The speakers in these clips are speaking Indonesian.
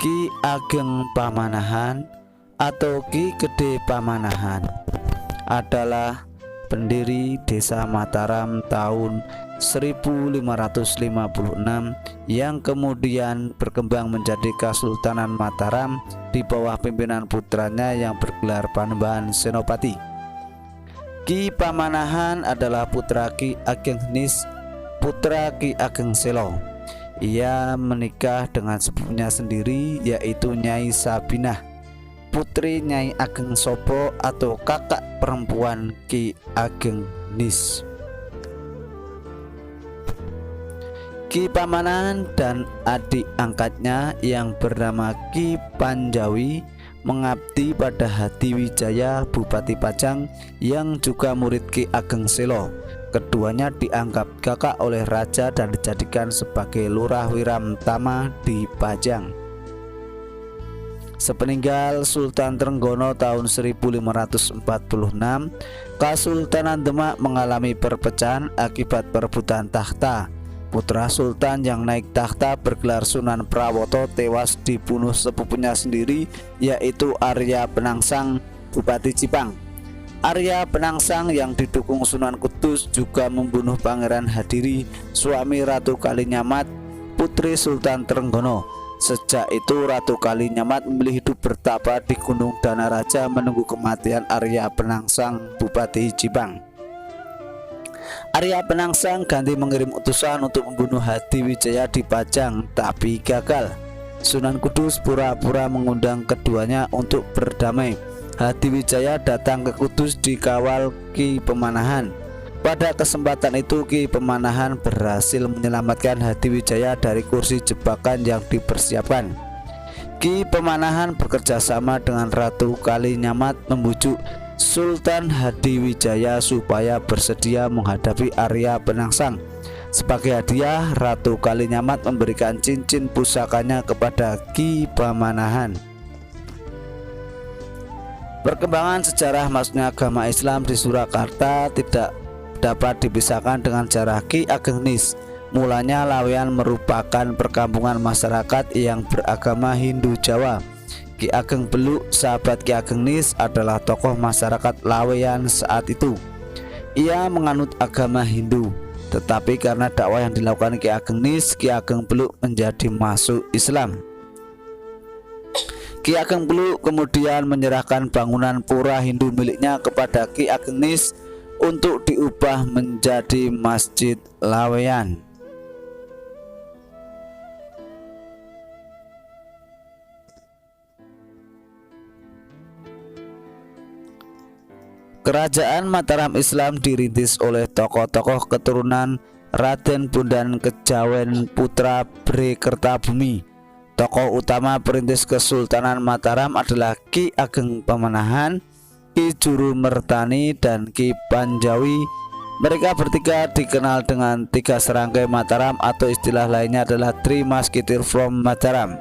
Ki Ageng Pamanahan atau Ki Gede Pamanahan adalah pendiri Desa Mataram tahun 1556 yang kemudian berkembang menjadi Kesultanan Mataram di bawah pimpinan putranya yang bergelar Panembahan Senopati. Ki Pamanahan adalah putra Ki Ageng Nis, putra Ki Ageng Selo. Ia menikah dengan sepupunya sendiri yaitu Nyai Sabinah, putri Nyai Ageng Sopo atau kakak perempuan Ki Ageng Nis. Ki Pamanahan dan adik angkatnya yang bernama Ki Panjawi mengabdi pada Hadiwijaya Bupati Pajang yang juga murid Ki Ageng Selo. Keduanya dianggap kakak oleh raja dan dijadikan sebagai Lurah Wiramtama di Pajang. Sepeninggal Sultan Trenggono tahun 1546, Kesultanan Demak mengalami perpecahan akibat perebutan takhta. Putra Sultan yang naik takhta bergelar Sunan Prawoto tewas dibunuh sepupunya sendiri yaitu Arya Penangsang, Bupati Cipang. Arya Penangsang yang didukung Sunan Kudus juga membunuh Pangeran Hadiri, suami Ratu Kalinyamat, putri Sultan Trenggono. Sejak itu Ratu Kalinyamat memilih hidup bertapa di Gunung Danaraja menunggu kematian Arya Penangsang, Bupati Cipang. Arya Penangsang ganti mengirim utusan untuk membunuh Hadiwijaya di Pajang, tapi gagal. Sunan Kudus pura-pura mengundang keduanya untuk berdamai. Hadiwijaya datang ke Kudus dikawal Ki Pamanahan. Pada kesempatan itu Ki Pamanahan berhasil menyelamatkan Hadiwijaya dari kursi jebakan yang dipersiapkan. Ki Pamanahan bekerja sama dengan Ratu Kalinyamat membujuk Sultan Hadiwijaya supaya bersedia menghadapi Arya Penangsang. Sebagai hadiah, Ratu Kalinyamat memberikan cincin pusakanya kepada Ki Pamanahan. Perkembangan sejarah masuknya agama Islam di Surakarta tidak dapat dipisahkan dengan sejarah Ki Ageng Nis. Mulanya Laweyan merupakan perkampungan masyarakat yang beragama Hindu Jawa. Ki Ageng Beluk, sahabat Ki Ageng Nis, adalah tokoh masyarakat Laweyan saat itu. Ia menganut agama Hindu, tetapi karena dakwah yang dilakukan Ki Ageng Nis, Ki Ageng Beluk menjadi masuk Islam. Ki Ageng Beluk kemudian menyerahkan bangunan pura Hindu miliknya kepada Ki Ageng Nis untuk diubah menjadi Masjid Laweyan. Kerajaan Mataram Islam dirintis oleh tokoh-tokoh keturunan Raden Bondan Kejawen Putra Bre Kertabumi. Tokoh utama perintis Kesultanan Mataram adalah Ki Ageng Pamanahan, Ki Juru Mertani, dan Ki Panjawi. Mereka bertiga dikenal dengan tiga serangkai Mataram atau istilah lainnya adalah Three Musketeers from Mataram.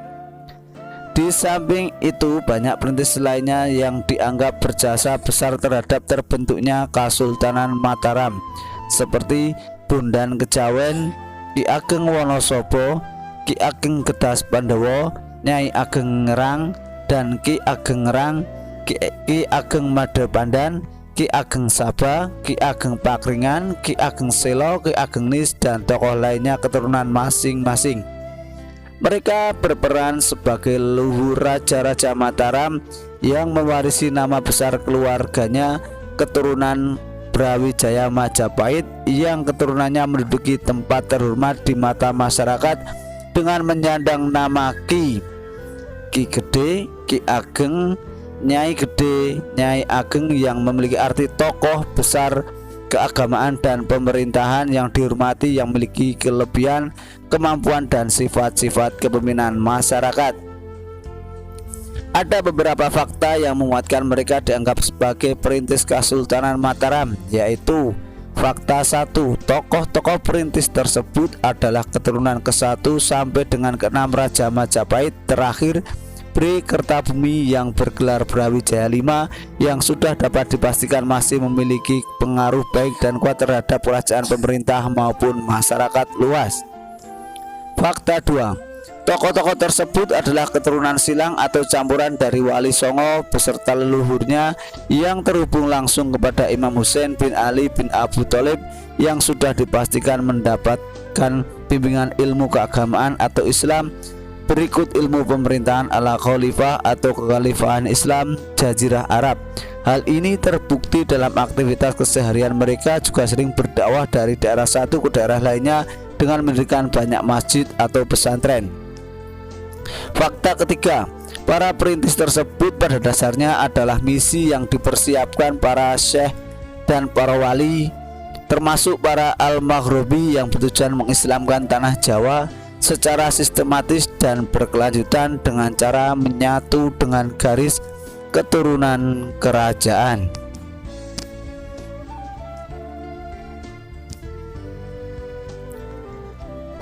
Di samping itu banyak perintis lainnya yang dianggap berjasa besar terhadap terbentuknya Kesultanan Mataram seperti Bondan Kejawen, Ki Ageng Wonosobo, Ki Ageng Gedas Pandawa, Nyai Ageng Ngerang, dan Ki Ageng Ngerang, Ki Ageng Madepandan, Ki Ageng Saba, Ki Ageng Pakringan, Ki Ageng Selo, Ki Ageng Nis, dan tokoh lainnya keturunan masing-masing. Mereka berperan sebagai leluhur raja-raja Mataram yang mewarisi nama besar keluarganya keturunan Brawijaya Majapahit yang keturunannya menduduki tempat terhormat di mata masyarakat dengan menyandang nama Ki Gede, Ki Ageng, Nyai Gede, Nyai Ageng yang memiliki arti tokoh besar keagamaan dan pemerintahan yang dihormati yang memiliki kelebihan, kemampuan, dan sifat-sifat kepemimpinan masyarakat. Ada beberapa fakta yang menguatkan mereka dianggap sebagai perintis Kesultanan Mataram, yaitu fakta 1. Tokoh-tokoh perintis tersebut adalah keturunan ke-1 sampai dengan ke-6 Raja Majapahit terakhir Bre Kertabumi yang bergelar Brawijaya V yang sudah dapat dipastikan masih memiliki pengaruh baik dan kuat terhadap kerajaan, pemerintah maupun masyarakat luas. Fakta 2. Tokoh-tokoh tersebut adalah keturunan silang atau campuran dari Wali Songo beserta leluhurnya yang terhubung langsung kepada Imam Husain bin Ali bin Abu Thalib yang sudah dipastikan mendapatkan bimbingan ilmu keagamaan atau Islam. Berikut ilmu pemerintahan ala khalifah atau kekhalifahan Islam Jazirah Arab. Hal ini terbukti dalam aktivitas keseharian mereka, juga sering berdakwah dari daerah satu ke daerah lainnya dengan mendirikan banyak masjid atau pesantren. Fakta ketiga, para perintis tersebut pada dasarnya adalah misi yang dipersiapkan para syekh dan para wali, termasuk para al-maghribi yang bertujuan mengislamkan tanah Jawa secara sistematis dan berkelanjutan dengan cara menyatu dengan garis keturunan kerajaan.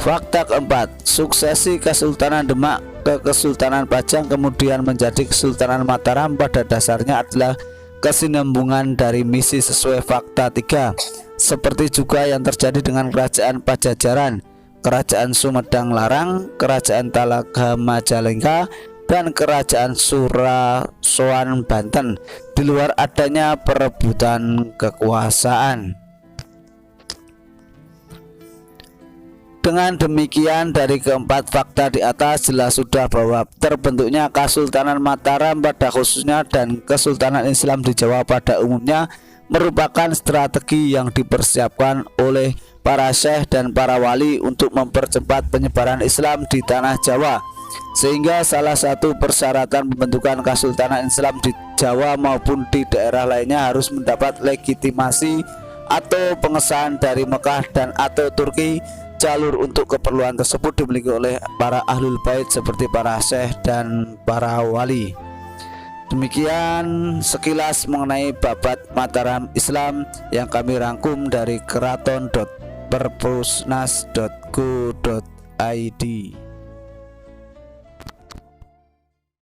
Fakta keempat, suksesi Kesultanan Demak ke Kesultanan Pajang kemudian menjadi Kesultanan Mataram pada dasarnya adalah kesinambungan dari misi sesuai fakta 3, seperti juga yang terjadi dengan Kerajaan Pajajaran, Kerajaan Sumedang Larang, Kerajaan Talaga Majalengka, dan Kerajaan Surasoan Banten, di luar adanya perebutan kekuasaan. Dengan demikian, dari keempat fakta di atas jelas sudah bahwa terbentuknya Kesultanan Mataram pada khususnya dan Kesultanan Islam di Jawa pada umumnya merupakan strategi yang dipersiapkan oleh para syekh dan para wali untuk mempercepat penyebaran Islam di tanah Jawa, sehingga salah satu persyaratan pembentukan Kesultanan Islam di Jawa maupun di daerah lainnya harus mendapat legitimasi atau pengesahan dari Mekah dan atau Turki. Jalur untuk keperluan tersebut dimiliki oleh para ahlul bait seperti para syekh dan para wali. Demikian sekilas mengenai babat Mataram Islam yang kami rangkum dari keraton.perpusnas.go.id.